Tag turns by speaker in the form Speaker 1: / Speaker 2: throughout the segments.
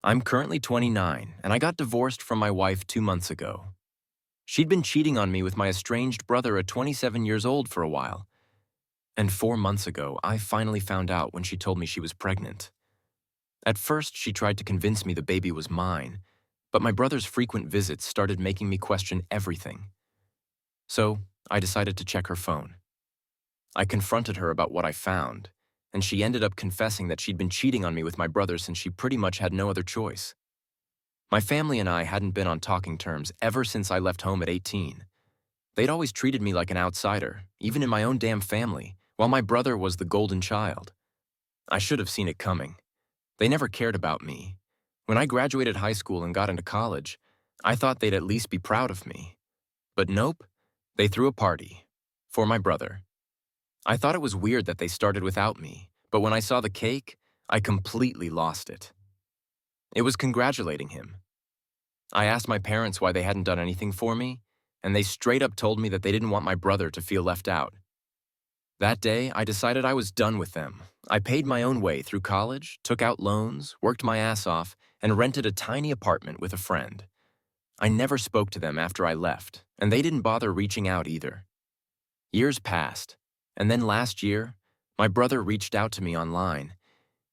Speaker 1: I'm currently 29, and I got divorced from my wife 2 months ago. She'd been cheating on me with my estranged brother at 27 years old for a while. And 4 months ago, I finally found out when she told me she was pregnant. At first, she tried to convince me the baby was mine, but my brother's frequent visits started making me question everything. So, I decided to check her phone. I confronted her about what I found, and she ended up confessing that she'd been cheating on me with my brother since she pretty much had no other choice. My family and I hadn't been on talking terms ever since I left home at 18. They'd always treated me like an outsider, even in my own damn family, while my brother was the golden child. I should have seen it coming. They never cared about me. When I graduated high school and got into college, I thought they'd at least be proud of me. But nope, they threw a party. For my brother. I thought it was weird that they started without me, but when I saw the cake, I completely lost it. It was congratulating him. I asked my parents why they hadn't done anything for me, and they straight up told me that they didn't want my brother to feel left out. That day, I decided I was done with them. I paid my own way through college, took out loans, worked my ass off, and rented a tiny apartment with a friend. I never spoke to them after I left, and they didn't bother reaching out either. Years passed, and then last year, my brother reached out to me online.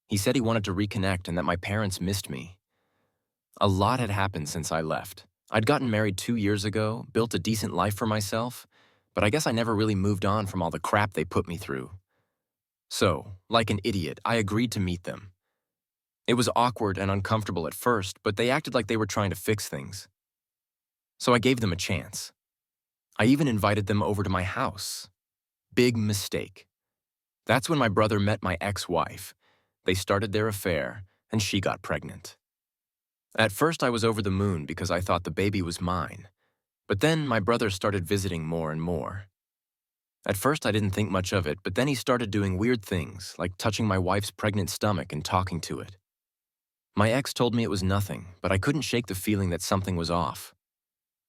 Speaker 1: He said he wanted to reconnect and that my parents missed me. A lot had happened since I left. I'd gotten married 2 years ago, built a decent life for myself, but I guess I never really moved on from all the crap they put me through. So, like an idiot, I agreed to meet them. It was awkward and uncomfortable at first, but they acted like they were trying to fix things. So I gave them a chance. I even invited them over to my house. Big mistake. That's when my brother met my ex-wife. They started their affair, and she got pregnant. At first, I was over the moon because I thought the baby was mine. But then my brother started visiting more and more. At first, I didn't think much of it, but then he started doing weird things, like touching my wife's pregnant stomach and talking to it. My ex told me it was nothing, but I couldn't shake the feeling that something was off.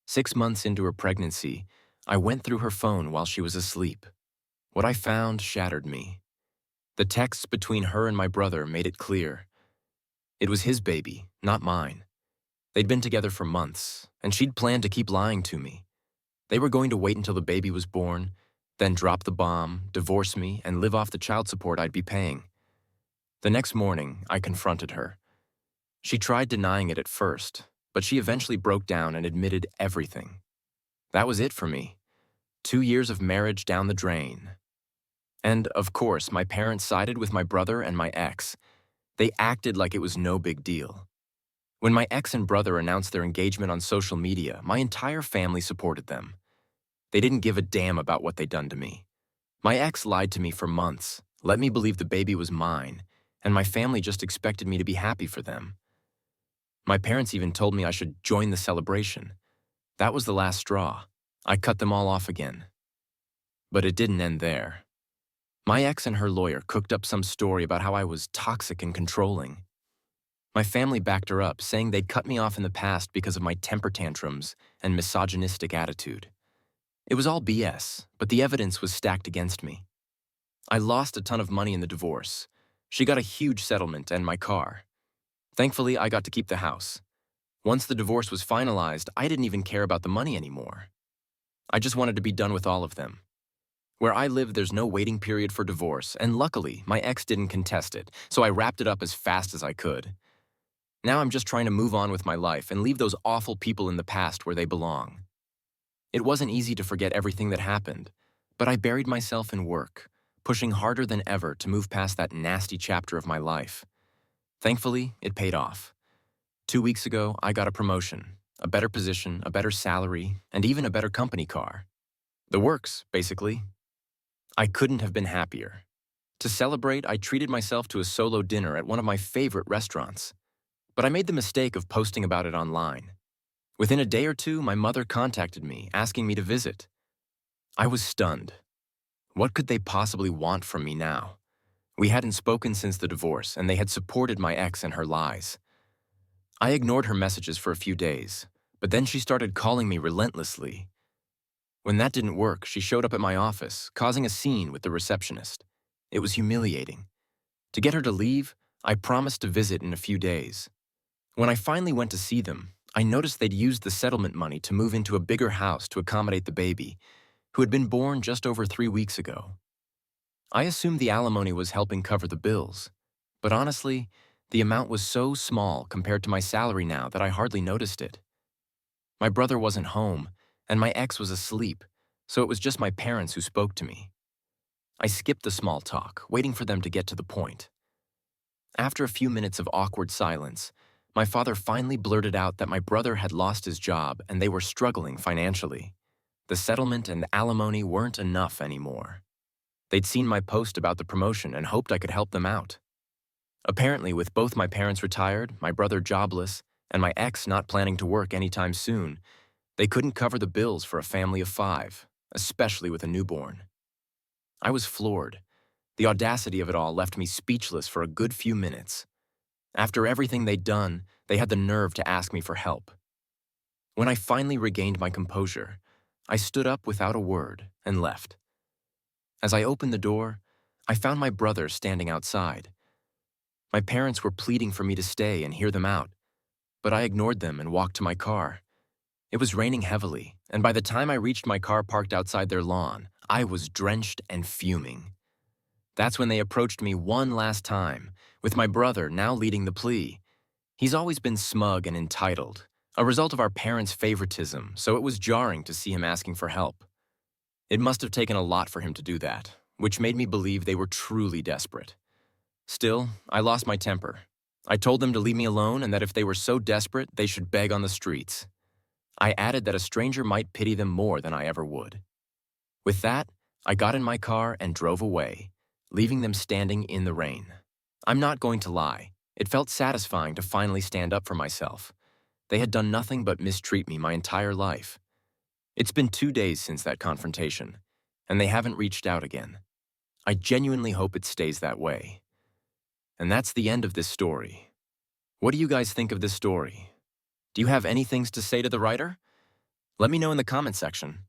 Speaker 1: 6 months into her pregnancy, I went through her phone while she was asleep. What I found shattered me. The texts between her and my brother made it clear. It was his baby, not mine. They'd been together for months, and she'd planned to keep lying to me. They were going to wait until the baby was born, then drop the bomb, divorce me, and live off the child support I'd be paying. The next morning, I confronted her. She tried denying it at first, but she eventually broke down and admitted everything. That was it for me. 2 years of marriage down the drain. And, of course, my parents sided with my brother and my ex. They acted like it was no big deal. When my ex and brother announced their engagement on social media, my entire family supported them. They didn't give a damn about what they'd done to me. My ex lied to me for months, let me believe the baby was mine, and my family just expected me to be happy for them. My parents even told me I should join the celebration. That was the last straw. I cut them all off again. But it didn't end there. My ex and her lawyer cooked up some story about how I was toxic and controlling. My family backed her up, saying they'd cut me off in the past because of my temper tantrums and misogynistic attitude. It was all BS, but the evidence was stacked against me. I lost a ton of money in the divorce. She got a huge settlement and my car. Thankfully, I got to keep the house. Once the divorce was finalized, I didn't even care about the money anymore. I just wanted to be done with all of them. Where I live, there's no waiting period for divorce, and luckily, my ex didn't contest it, so I wrapped it up as fast as I could. Now I'm just trying to move on with my life and leave those awful people in the past where they belong. It wasn't easy to forget everything that happened, but I buried myself in work, pushing harder than ever to move past that nasty chapter of my life. Thankfully, it paid off. 2 weeks ago, I got a promotion, a better position, a better salary, and even a better company car. The works, basically. I couldn't have been happier. To celebrate, I treated myself to a solo dinner at one of my favorite restaurants. But I made the mistake of posting about it online. Within a day or two, my mother contacted me, asking me to visit. I was stunned. What could they possibly want from me now? We hadn't spoken since the divorce, and they had supported my ex and her lies. I ignored her messages for a few days, but then she started calling me relentlessly. When that didn't work, she showed up at my office, causing a scene with the receptionist. It was humiliating. To get her to leave, I promised to visit in a few days. When I finally went to see them, I noticed they'd used the settlement money to move into a bigger house to accommodate the baby, who had been born just over 3 weeks ago. I assumed the alimony was helping cover the bills, but honestly, the amount was so small compared to my salary now that I hardly noticed it. My brother wasn't home, and my ex was asleep, so it was just my parents who spoke to me. I skipped the small talk, waiting for them to get to the point. After a few minutes of awkward silence, my father finally blurted out that my brother had lost his job and they were struggling financially. The settlement and alimony weren't enough anymore. They'd seen my post about the promotion and hoped I could help them out. Apparently, with both my parents retired, my brother jobless, and my ex not planning to work anytime soon, they couldn't cover the bills for a family of 5, especially with a newborn. I was floored. The audacity of it all left me speechless for a good few minutes. After everything they'd done, they had the nerve to ask me for help. When I finally regained my composure, I stood up without a word and left. As I opened the door, I found my brother standing outside. My parents were pleading for me to stay and hear them out, but I ignored them and walked to my car. It was raining heavily, and by the time I reached my car parked outside their lawn, I was drenched and fuming. That's when they approached me one last time, with my brother now leading the plea. He's always been smug and entitled, a result of our parents' favoritism, so it was jarring to see him asking for help. It must have taken a lot for him to do that, which made me believe they were truly desperate. Still, I lost my temper. I told them to leave me alone and that if they were so desperate, they should beg on the streets. I added that a stranger might pity them more than I ever would. With that, I got in my car and drove away, leaving them standing in the rain. I'm not going to lie. It felt satisfying to finally stand up for myself. They had done nothing but mistreat me my entire life. It's been 2 days since that confrontation, and they haven't reached out again. I genuinely hope it stays that way. And that's the end of this story. What do you guys think of this story? Do you have any things to say to the writer? Let me know in the comment section.